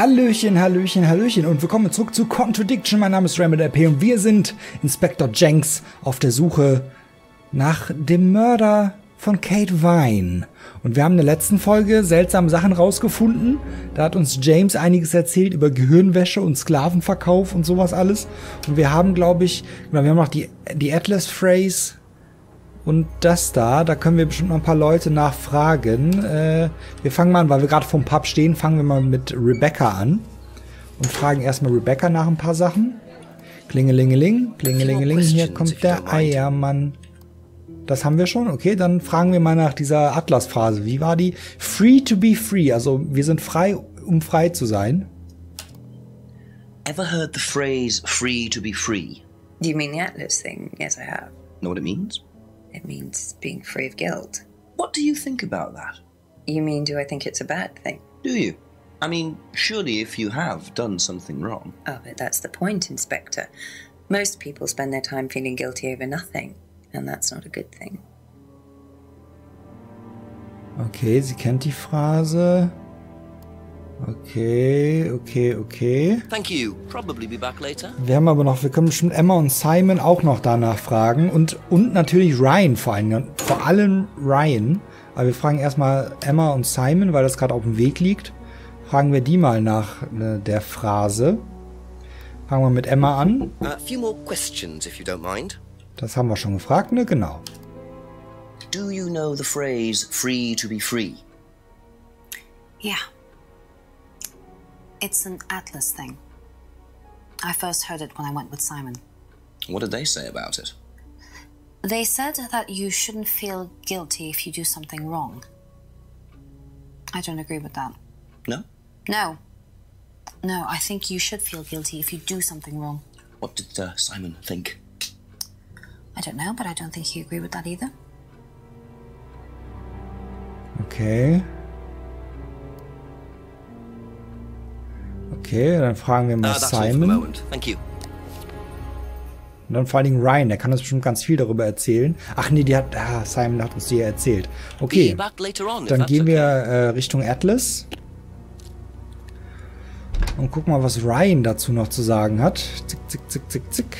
Hallöchen, Hallöchen, Hallöchen und willkommen zurück zu Contradiction. Mein Name ist Rainbird und wir sind Inspektor Jenks auf der Suche nach dem Mörder von Kate Vine. Und wir haben in der letzten Folge seltsame Sachen rausgefunden. Da hat uns James einiges erzählt über Gehirnwäsche und Sklavenverkauf und sowas alles. Und wir haben, glaube ich, wir haben noch die Atlas-Phrase und das da können wir bestimmt noch ein paar Leute nachfragen. Wir fangen mal an, weil wir gerade vom Pub stehen, fangen wir mal mit Rebecca an. Und fragen erstmal Rebecca nach ein paar Sachen. Klingelingeling, klingelingeling, hier kommt der Eiermann. Das haben wir schon, okay, dann fragen wir mal nach dieser Atlas-Phrase. Wie war die? Free to be free, also wir sind frei, um frei zu sein. Ever heard the phrase free to be free? Do you mean the Atlas thing? Yes, I have. Know what it means? It means being free of guilt. What do you think about that? You mean, do I think it's a bad thing? Do you? I mean, surely if you have done something wrong. Oh, but that's the point, Inspector. Most people spend their time feeling guilty over nothing, and that's not a good thing. Okay, sie kennt die Phrase. Okay. Thank you. Probably be back later. Wir haben aber noch, wir können bestimmt Emma und Simon auch noch danach fragen. Und natürlich Ryan vor allem Ryan. Aber wir fragen erstmal Emma und Simon, weil das gerade auf dem Weg liegt. Fragen wir die mal nach der Phrase. Fangen wir mit Emma an. A few more questions, if you don't mind. Das haben wir schon gefragt, ne? Genau. Do you know the phrase free to be free? Yeah. It's an Atlas thing. I first heard it when I went with Simon. What did they say about it? They said that you shouldn't feel guilty if you do something wrong. I don't agree with that. No? No. No, I think you should feel guilty if you do something wrong. What did Simon think? I don't know, but I don't think he agreed with that either. Okay. Okay, dann fragen wir mal Simon. Thank you. Und dann vor allen Dingen Ryan, der kann uns bestimmt ganz viel darüber erzählen. Ach nee, Simon hat uns die ja erzählt. Okay, dann gehen wir Richtung Atlas. Und gucken mal, was Ryan dazu noch zu sagen hat. Zick, zick, zick, zick, zick.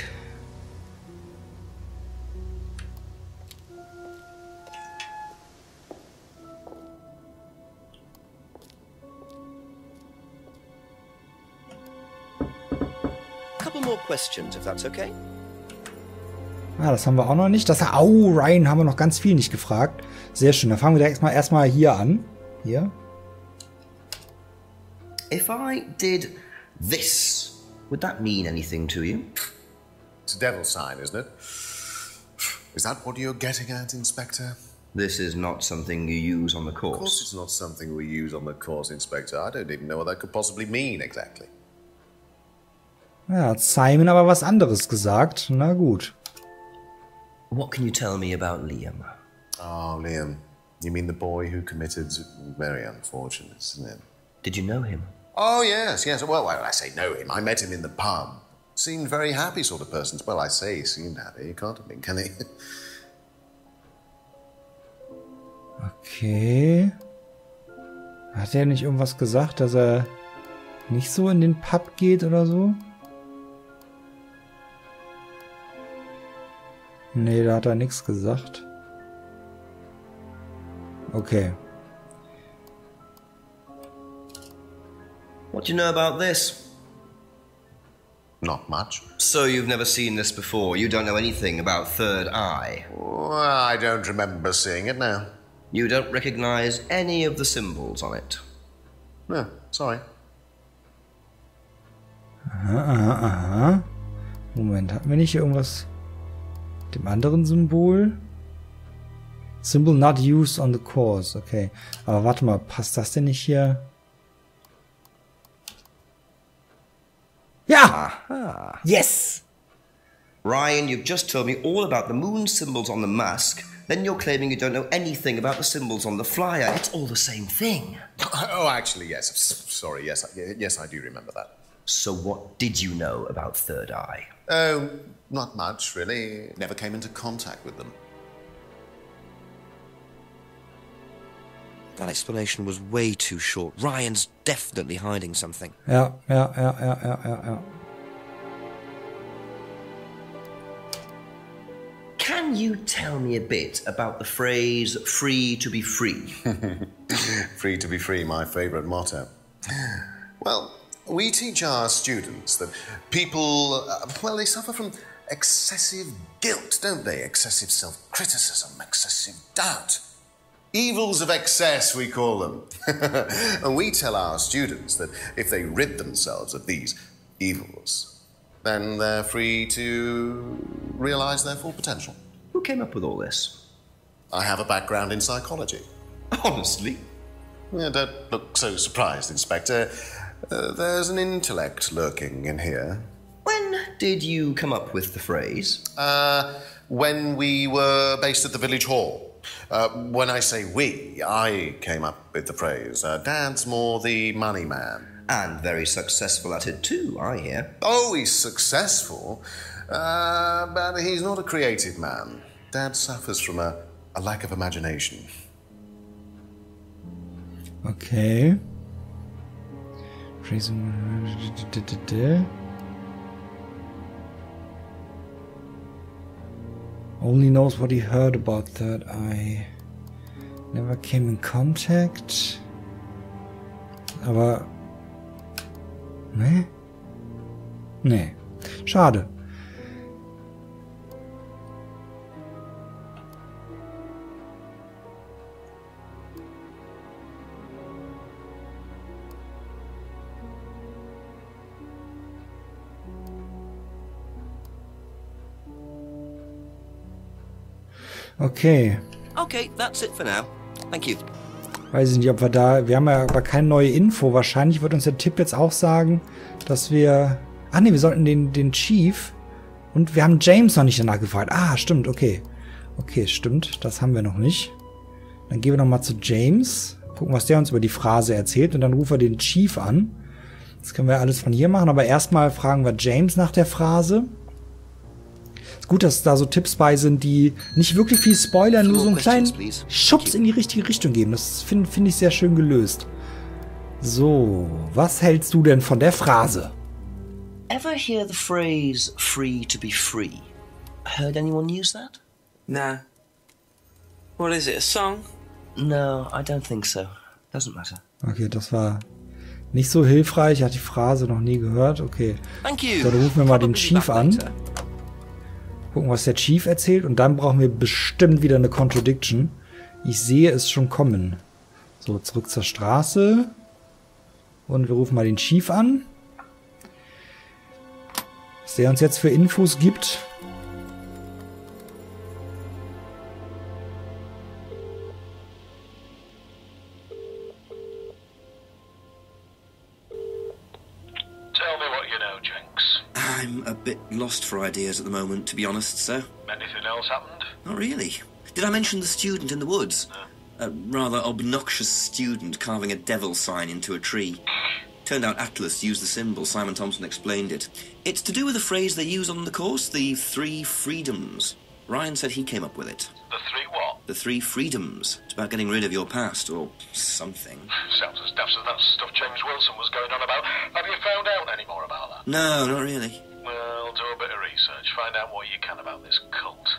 Questions, if that's okay. Ah, das haben wir auch noch nicht. Ryan haben wir noch ganz viel nicht gefragt. Sehr schön. Dann fangen wir direkt erstmal hier an. Hier. If I did this, would that mean anything to you? It's a devil's sign, isn't it? Is that what you're getting at, Inspector? This is not something you use on the course. Of course it's not something we use on the course, Inspector. I don't even know what that could possibly mean exactly. Ja, hat Simon aber was anderes gesagt. Na gut. What can you tell me about Liam? Oh, Liam. You mean the boy who committed very unfortunate, isn't it? Did you know him? Oh, yes. Well, I say know him. I met him in the pub. Seemed very happy sort of person. Well, I say he seemed happy. He can't have been, can he? Okay. Hat er nicht irgendwas gesagt, dass er nicht so in den Pub geht oder so? Nee, da hat er nichts gesagt. Okay. What do you know about this? Not much. So you've never seen this before? You don't know anything about Third Eye? Well, I don't remember seeing it now. You don't recognize any of the symbols on it? No, sorry. Aha. Moment, hatten wir nicht hier irgendwas mit dem anderen Symbol? Symbol not used on the course. Okay. Aber warte mal, passt das denn nicht hier? Ja! Aha. Yes! Ryan, you've just told me all about the moon symbols on the mask. Then you're claiming you don't know anything about the symbols on the flyer. It's all the same thing. Oh, actually, yes. Sorry, yes, I do remember that. So what did you know about Third Eye? Oh, not much, really. Never came into contact with them. That explanation was way too short. Ryan's definitely hiding something. Ja. Can you tell me a bit about the phrase free to be free? Free to be free, my favorite motto. Well, we teach our students that people, well, they suffer from excessive guilt, don't they? Excessive self-criticism, excessive doubt. Evils of excess, we call them. And we tell our students that if they rid themselves of these evils, then they're free to realize their full potential. Who came up with all this? I have a background in psychology. Honestly? Yeah, don't look so surprised, Inspector. There's an intellect lurking in here. When did you come up with the phrase? When we were based at the village hall. When I say we, I came up with the phrase. Dad's more the money man. And very successful at it too, I hear. Oh, he's successful, but he's not a creative man. Dad suffers from a lack of imagination. Okay. Only knows what he heard about that. I never came in contact. Aber... Ne? Nee. Schade. Okay. Okay, that's it for now. Thank you. Weiß ich nicht, ob wir da... Wir haben ja aber keine neue Info. Wahrscheinlich wird uns der Tipp jetzt auch sagen, dass wir... Ach nee, wir sollten den Chief... Und wir haben James noch nicht danach gefragt. Ah, stimmt, okay. Okay, stimmt. Das haben wir noch nicht. Dann gehen wir nochmal zu James. Gucken, was der uns über die Phrase erzählt. Und dann rufen wir den Chief an. Das können wir alles von hier machen. Aber erstmal fragen wir James nach der Phrase. Ist gut, dass da so Tipps bei sind, die nicht wirklich viel spoilern, nur so einen kleinen Schubs in die richtige Richtung geben. Das finde ich sehr schön gelöst. So, was hältst du denn von der Phrase? Ever hear the phrase free to be free? Heard anyone use that? Nah. What is it, a song? No, I don't think so. Doesn't matter. Okay, das war nicht so hilfreich. Ich hatte die Phrase noch nie gehört. Okay. Thank you. So, dann rufen wir mal den Chief an. Gucken, was der Chief erzählt. Und dann brauchen wir bestimmt wieder eine Contradiction. Ich sehe es schon kommen. So, zurück zur Straße. Und wir rufen mal den Chief an. Was der uns jetzt für Infos gibt. Tell me what you know, Jenks. I'm a bit lost for ideas at the moment, to be honest, sir. Anything else happened? Not really. Did I mention the student in the woods? No. A rather obnoxious student carving a devil sign into a tree. Turned out Atlas used the symbol. Simon Thompson explained it. It's to do with a phrase they use on the course, the 3 freedoms. Ryan said he came up with it. The 3 what? The 3 freedoms. It's about getting rid of your past, or something. Sounds as daft as that stuff James Wilson was going on about. Have you found out any more about that? No, not really. Well, do a bit of research. Find out what you can about this cult.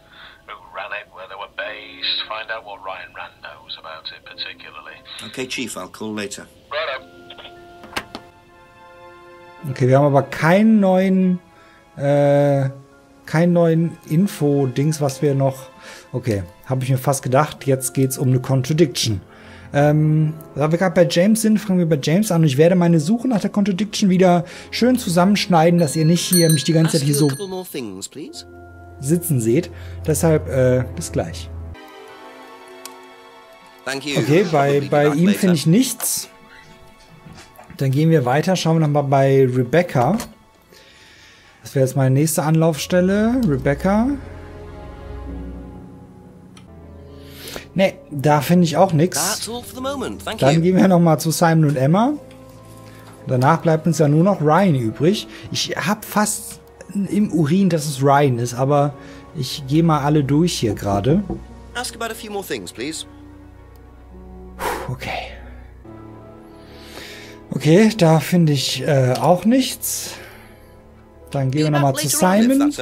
Who ran it, where they were based. Find out what Ryan Rand knows about it particularly. Okay, Chief, I'll call later. Righto. Okay, wir haben aber keinen neuen Info-Dings, was wir noch... Okay, habe ich mir fast gedacht. Jetzt geht's um eine Contradiction. Da wir gerade bei James sind, fangen wir bei James an. Und ich werde meine Suche nach der Contradiction wieder schön zusammenschneiden, dass ihr nicht hier mich die ganze Zeit hier so sitzen seht. Deshalb bis gleich. Okay, bei ihm finde ich nichts. Dann gehen wir weiter, schauen wir nochmal bei Rebecca. Das wäre jetzt meine nächste Anlaufstelle. Rebecca. Ne, da finde ich auch nichts. Dann gehen wir nochmal zu Simon und Emma. Danach bleibt uns ja nur noch Ryan übrig. Ich habe fast im Urin, dass es Ryan ist, aber ich gehe mal alle durch hier gerade. okay. Okay, da finde ich auch nichts. Dann gehen wir nochmal zu Simon.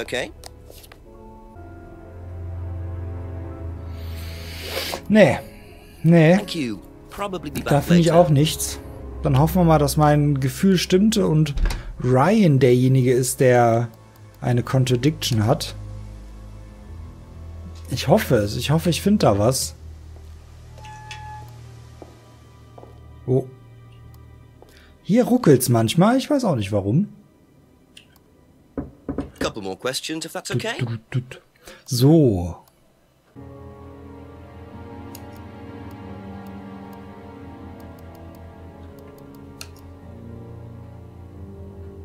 Nee. Da finde ich auch nichts. Dann hoffen wir mal, dass mein Gefühl stimmte und Ryan derjenige ist, der eine Contradiction hat. Ich hoffe es. Ich hoffe, ich finde da was. Oh. Hier ruckelt's manchmal. Ich weiß auch nicht warum. Couple more questions, if that's okay. So.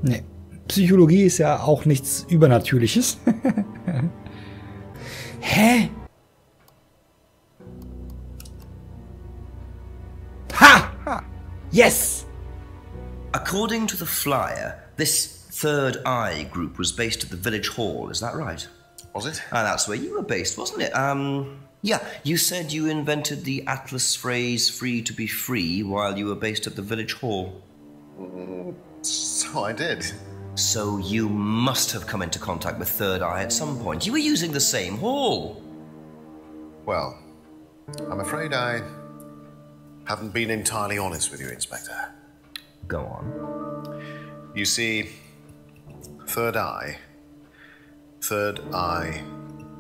Nee. Psychologie ist ja auch nichts Übernatürliches. Hä? Ha! Yes! According to the flyer, this Third Eye group was based at the village hall, is that right? Was it? And that's where you were based, wasn't it? Yeah, you said you invented the Atlas phrase free to be free while you were based at the village hall. So I did. So you must have come into contact with Third Eye at some point. You were using the same hall. Well, I'm afraid I haven't been entirely honest with you, Inspector. Go on. You see, Third Eye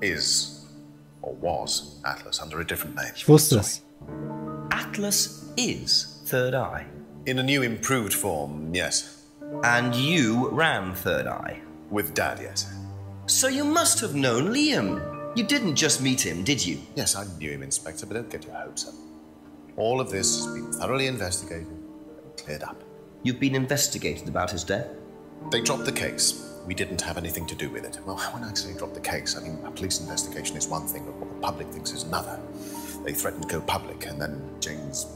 is, or was, Atlas under a different name. Ich wusste es. Atlas is Third Eye? In a new improved form, yes. And you ran Third Eye? With Dad, yes. So you must have known Liam. You didn't just meet him, did you? Yes, I knew him, Inspector, but don't get your hopes up. All of this has been thoroughly investigated and cleared up. You've been investigated about his death? They dropped the case. We didn't have anything to do with it. Well, when I say drop the case, I mean a police investigation is one thing, but what the public thinks is another. They threatened to go public, and then James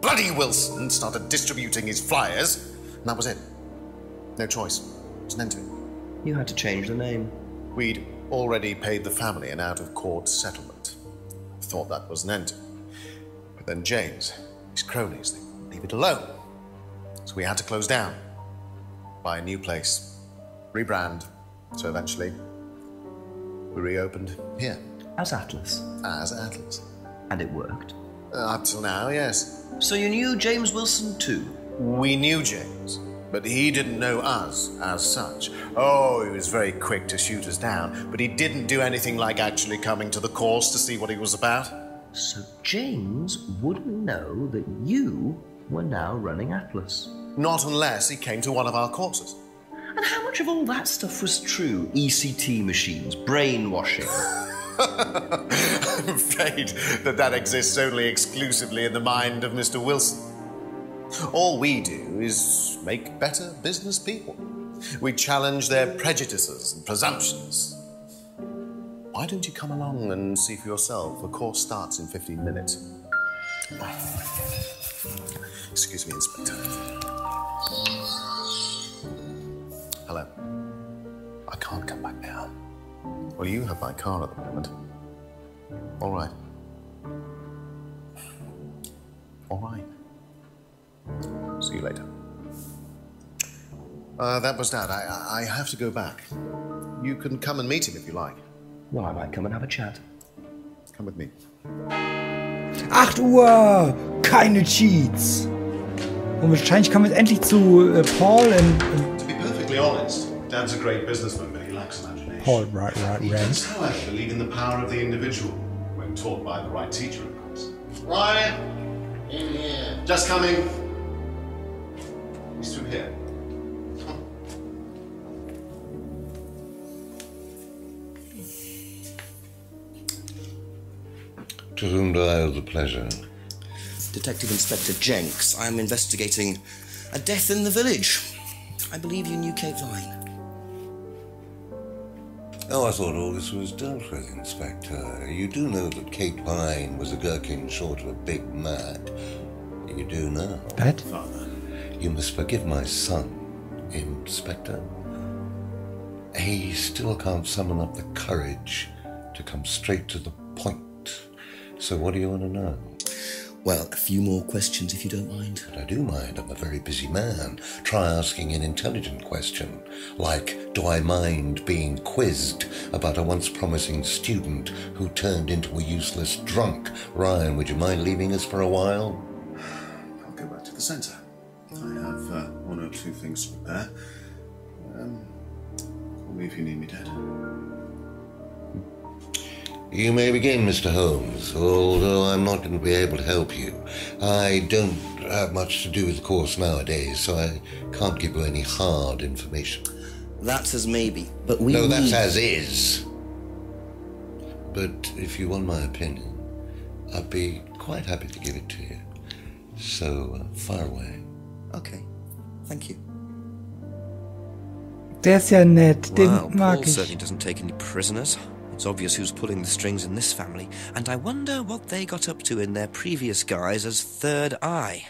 bloody Wilson started distributing his flyers, and that was it. No choice. It's an end to it. You had to change the name. We'd already paid the family an out-of-court settlement. Thought that was an end to it. But then James, his cronies, they wouldn't leave it alone. So we had to close down, buy a new place, rebrand. So eventually, we reopened here. As Atlas? As Atlas. And it worked? Up till now, yes. So you knew James Wilson too? We knew James, but he didn't know us as such. Oh, he was very quick to shoot us down, but he didn't do anything like actually coming to the course to see what he was about. So James wouldn't know that you were now running Atlas? Not unless he came to one of our courses. And how much of all that stuff was true? ECT machines, brainwashing? I'm afraid that exists only exclusively in the mind of Mr. Wilson. All we do is make better business people. We challenge their prejudices and presumptions. Why don't you come along and see for yourself? The course starts in 15 minutes. Excuse me, Inspector. Hello. I can't come back now. Well, you have my car at the moment. All right. All right. See you later. That was Dad. I have to go back. You can come and meet him if you like. Well, I might come and have a chat. Come with me. 8 Uhr! Keine Cheats! Und wahrscheinlich kommen wir jetzt endlich zu Paul und... To be perfectly honest, Dad's a great businessman, but he lacks imagination. Paul, right. He does, however, believe in the power of the individual when taught by the right teacher, of course. Ryan! In here. Just coming. He's through here. To whom do I owe the pleasure? Detective Inspector Jenks. I am investigating a death in the village. I believe you knew Kate Vine. Oh, I thought all this was dealt with, Inspector. You do know that Kate Vine was a gherkin short of a big mad. You do now. Bad? Father. You must forgive my son, Inspector. He still can't summon up the courage to come straight to the point. So what do you want to know? Well, a few more questions if you don't mind. But I do mind. I'm a very busy man. Try asking an intelligent question, like, do I mind being quizzed about a once promising student who turned into a useless drunk? Ryan, would you mind leaving us for a while? I'll go back to the centre. I have one or two things to prepare. Call me if you need me, Dad. You may begin, Mr. Holmes, although I'm not going to be able to help you. I don't have much to do with the course nowadays, so I can't give you any hard information. That's as maybe, but we No, that's need... as is. But if you want my opinion, I'd be quite happy to give it to you. So, fire away. Okay, thank you. Der ist ja nett, den Wow, mag Paul ich. certainly doesn't take any prisoners. It's obvious who's pulling the strings in this family, and I wonder what they got up to in their previous guise as Third Eye.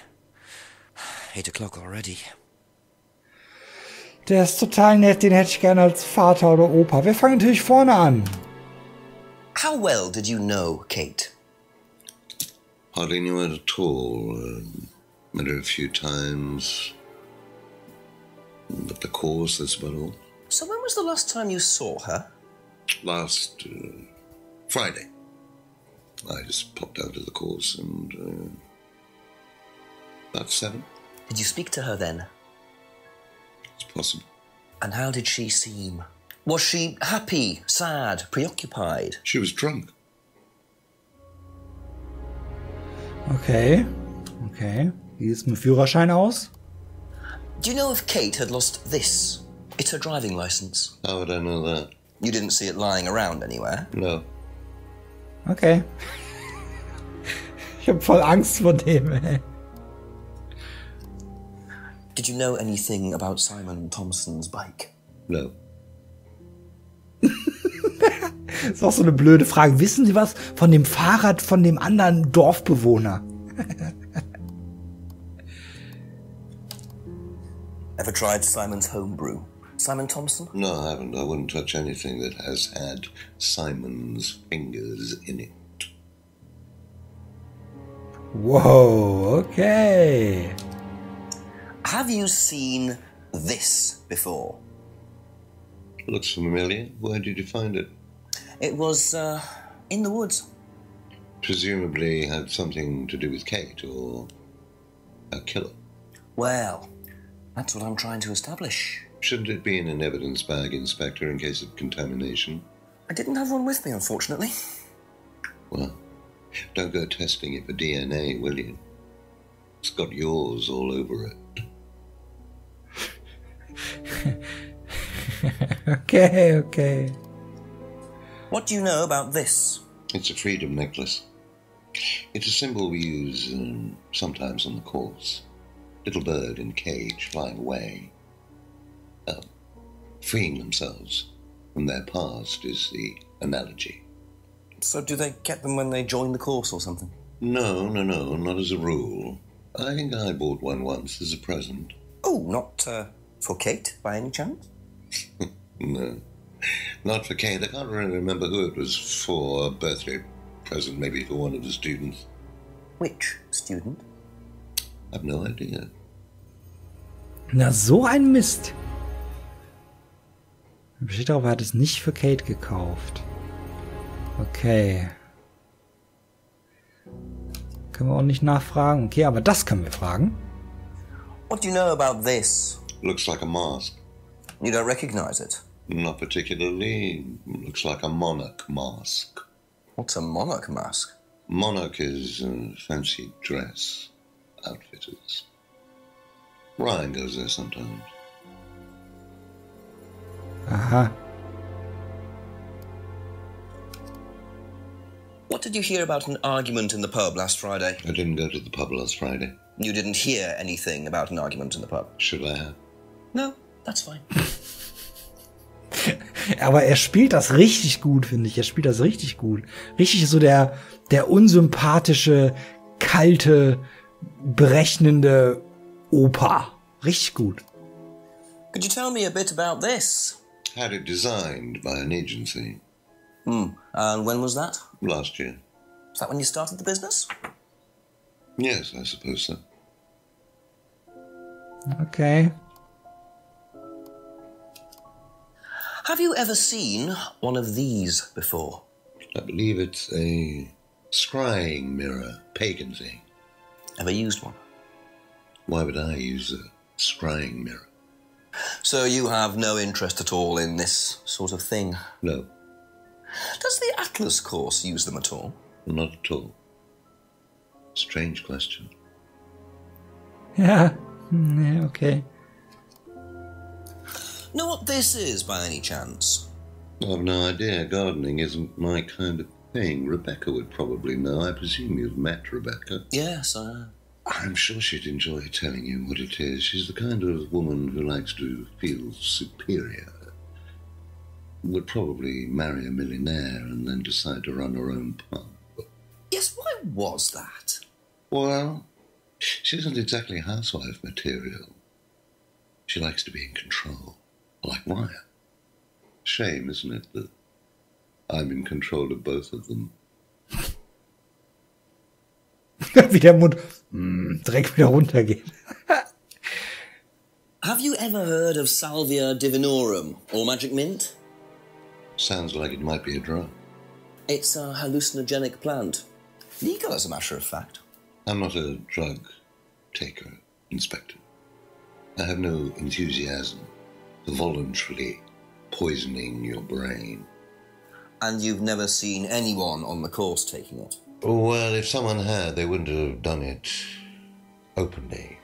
8 o'clock already. Der ist total nett, den hätte ich gerne als Vater oder Opa. Wir fangen natürlich vorne an. How well did you know Kate? Hardly knew it at all. Met her a few times. At the course, that's about all. So when was the last time you saw her? Last Friday. I just popped out of the course and about 7. Did you speak to her then? It's possible. And how did she seem? Was she happy, sad, preoccupied? She was drunk. Okay. Okay. Wie sieht's mit dem Führerschein aus? Do you know if Kate had lost this? It's her driving license. How would I know that? You didn't see it lying around anywhere? No. Okay. Ich hab voll Angst vor dem, ey. Did you know anything about Simon Thompson's bike? No. Das ist auch so eine blöde Frage. Wissen Sie was von dem Fahrrad von dem anderen Dorfbewohner? Ever tried Simon's homebrew? Simon Thompson? No, I haven't. I wouldn't touch anything that has had Simon's fingers in it. Whoa, okay. Have you seen this before? Looks familiar. Where did you find it? It was, in the woods. Presumably had something to do with Kate or a killer. Well, that's what I'm trying to establish. Shouldn't it be in an evidence bag, Inspector, in case of contamination? I didn't have one with me, unfortunately. Well, don't go testing it for DNA, will you? It's got yours all over it. Okay, okay. What do you know about this? It's a freedom necklace. It's a symbol we use sometimes on the course. Little bird in cage flying away. Freeing themselves from their past is the analogy. So do they get them when they join the course or something? No, not as a rule. I think I bought one once as a present. Oh, not for Kate, by any chance? No, not for Kate. I can't really remember who it was for. A birthday present, maybe for one of the students. Which student? I've no idea. Na, so ein Mist. Steht darauf, er hat es nicht für Kate gekauft. Okay. Können wir auch nicht nachfragen. Okay, aber das können wir fragen. What do you know about this? Looks like a mask. You don't recognize it? Not particularly. Looks like a monarch mask. What's a monarch mask? Monarch is fancy dress outfitters. Ryan goes there sometimes. Aha. What did you hear about an argument in the pub last Friday? I didn't go to the pub last Friday. You didn't hear anything about an argument in the pub? Should I have? No, that's fine. Aber er spielt das richtig gut, finde ich. Er spielt das richtig gut. Richtig so der unsympathische, kalte, berechnende Opa. Richtig gut. Could you tell me a bit about this? Had it designed by an agency. And when was that? Last year. Is that when you started the business? Yes, I suppose so. Okay. Have you ever seen one of these before? I believe it's a scrying mirror, pagan thing. Ever used one? Why would I use a scrying mirror? So you have no interest at all in this sort of thing? No. Does the Atlas course use them at all? Not at all. Strange question. Yeah. Yeah, okay. Know what this is, by any chance? I've no idea. Gardening isn't my kind of thing. Rebecca would probably know. I presume you've met Rebecca. Yes, I have. I'm sure she'd enjoy telling you what it is. She's the kind of woman who likes to feel superior. Would probably marry a millionaire and then decide to run her own pub. Yes, why was that? Well, she isn't exactly housewife material. She likes to be in control, like Ryan. Shame, isn't it, that I'm in control of both of them? Wie der Mund direkt wieder runtergeht. Have you ever heard of Salvia divinorum, or magic mint? Sounds like it might be a drug. It's a hallucinogenic plant. Legal, as a matter of fact. I'm not a drug taker, Inspector. I have no enthusiasm for voluntarily poisoning your brain. And you've never seen anyone on the course taking it? Well, if someone had, they wouldn't have done it openly.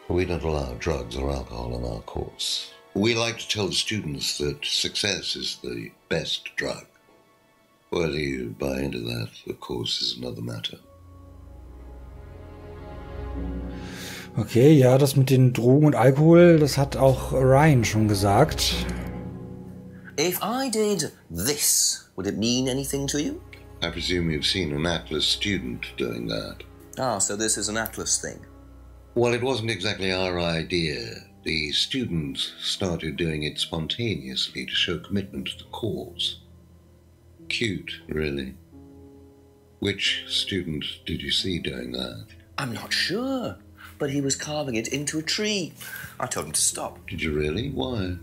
We don't allow drugs or alcohol on our course. We like to tell the students that success is the best drug. Whether you buy into that, of course, is another matter. Okay, ja, das mit den Drogen und Alkohol, das hat auch Ryan schon gesagt. If I did this, would it mean anything to you? I presume you've seen an Atlas student doing that. Ah, so this is an Atlas thing. Well, it wasn't exactly our idea. The students started doing it spontaneously to show commitment to the cause. Cute, really. Which student did you see doing that? I'm not sure, but he was carving it into a tree. I told him to stop. Did you really? Why?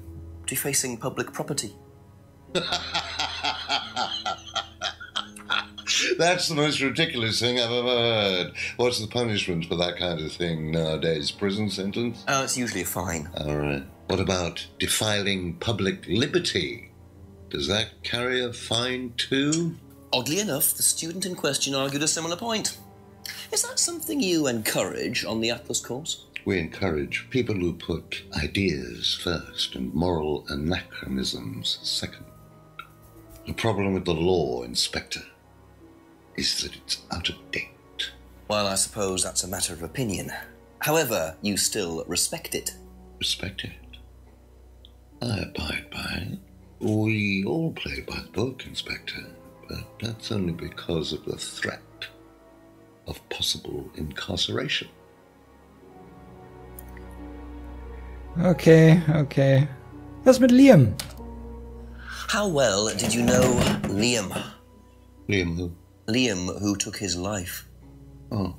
Defacing public property. That's the most ridiculous thing I've ever heard. What's the punishment for that kind of thing nowadays? Prison sentence? Oh, it's usually a fine. All right. What about defiling public liberty? Does that carry a fine too? Oddly enough, the student in question argued a similar point. Is that something you encourage on the Atlas course? We encourage people who put ideas first and moral anachronisms second. The problem with the law, Inspector, is that it's out of date. Well, I suppose that's a matter of opinion. However, you still respect it. Respect it? I abide by it. We all play by the book, Inspector, but that's only because of the threat of possible incarceration. Okay, okay. Was mit Liam? How well did you know Liam? Liam who? Liam, who took his life. Oh.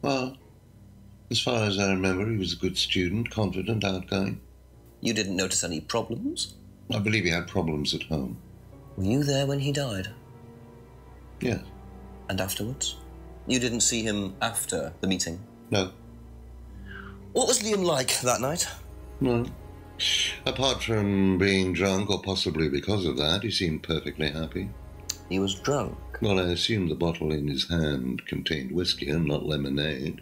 Well, as far as I remember, he was a good student, confident, outgoing. You didn't notice any problems? I believe he had problems at home. Were you there when he died? Yes. And afterwards? You didn't see him after the meeting? No. What was Liam like that night? No. Apart from being drunk, or possibly because of that, he seemed perfectly happy. He was drunk? Well, I assume the bottle in his hand contained whiskey and not lemonade.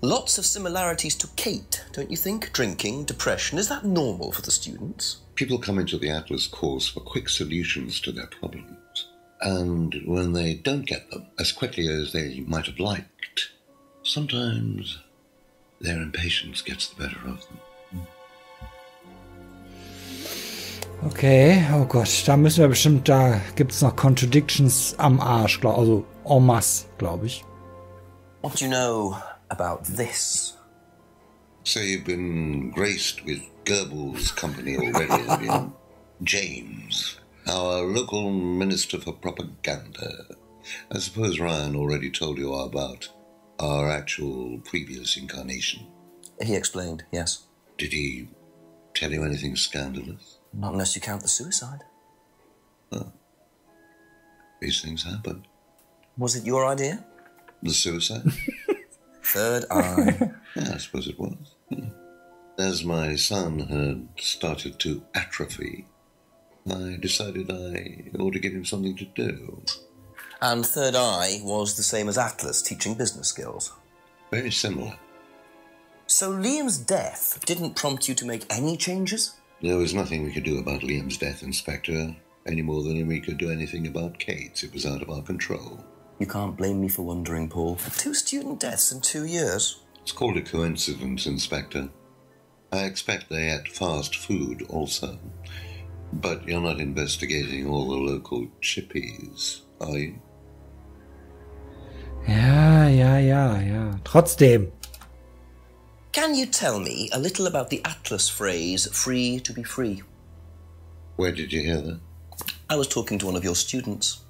Lots of similarities to Kate, don't you think? Drinking, depression, is that normal for the students? People come into the Atlas course for quick solutions to their problems. And when they don't get them as quickly as they might have liked, sometimes their impatience gets the better of them. Okay, oh Gott, da müssen wir bestimmt, da gibt es noch Contradictions am Arsch, also en masse, glaube ich. What do you know about this? So you've been graced with Goebbels' company already, have you? James, our local minister for propaganda. I suppose Ryan already told you about our actual previous incarnation. He explained, yes. Did he tell you anything scandalous? Not unless you count the suicide. Oh. These things happen. Was it your idea? The suicide? Third eye. Yeah, I suppose it was. As my son had started to atrophy, I decided I ought to give him something to do. And third eye was the same as Atlas, teaching business skills. Very similar. So Liam's death didn't prompt you to make any changes? There was nothing we could do about Liam's death, Inspector, any more than we could do anything about Kate's. It was out of our control. You can't blame me for wondering, Paul. 2 student deaths in 2 years. It's called a coincidence, Inspector. I expect they ate fast food also. But you're not investigating all the local chippies, are you? Ja. Trotzdem. Can you tell me a little about the Atlas phrase, free to be free? Where did you hear that? I was talking to one of your students.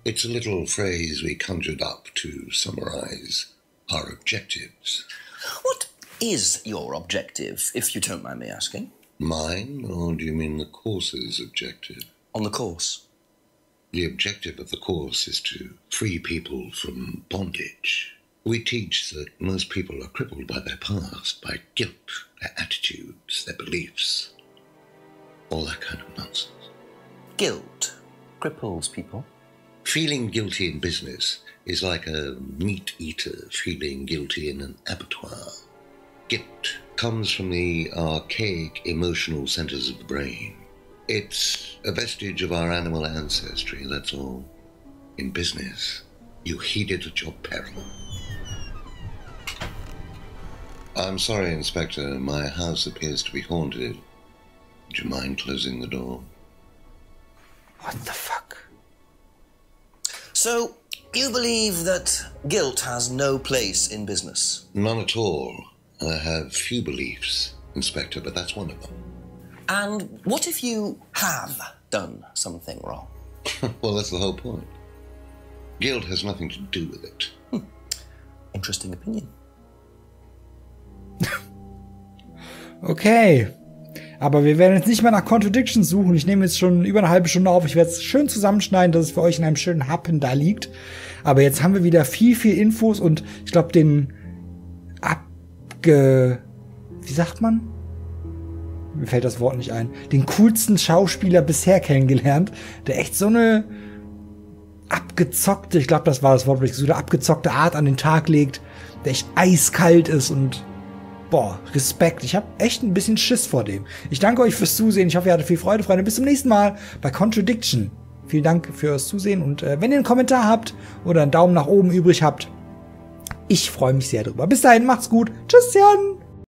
It's a little phrase we conjured up to summarize our objectives. What is your objective, if you don't mind me asking? Mine, or do you mean the course's objective? On the course. The objective of the course is to free people from bondage. We teach that most people are crippled by their past, by guilt, their attitudes, their beliefs, all that kind of nonsense. Guilt cripples people. Feeling guilty in business is like a meat eater feeling guilty in an abattoir. Guilt comes from the archaic emotional centers of the brain. It's a vestige of our animal ancestry, that's all. In business, you heed it at your peril. I'm sorry, Inspector, my house appears to be haunted. Would you mind closing the door? What the fuck? So, you believe that guilt has no place in business? None at all. I have few beliefs, Inspector, but that's one of them. And what if you have done something wrong? Well, that's the whole point. Guilt has nothing to do with it. Interesting opinion. Okay. Aber wir werden jetzt nicht mehr nach Contradiction suchen. Ich nehme jetzt schon über eine halbe Stunde auf. Ich werde es schön zusammenschneiden, dass es für euch in einem schönen Happen da liegt. Aber jetzt haben wir wieder viel Infos und ich glaube den wie sagt man? Mir fällt das Wort nicht ein. Den coolsten Schauspieler bisher kennengelernt, der echt so eine abgezockte, ich glaube, das war das Wort, so eine abgezockte Art an den Tag legt, der echt eiskalt ist und boah, Respekt. Ich habe echt ein bisschen Schiss vor dem. Ich danke euch fürs Zusehen. Ich hoffe, ihr hattet viel Freude, Freunde. Bis zum nächsten Mal bei Contradiction. Vielen Dank fürs Zusehen und wenn ihr einen Kommentar habt oder einen Daumen nach oben übrig habt, ich freue mich sehr drüber. Bis dahin, macht's gut. Tschüss, Jan.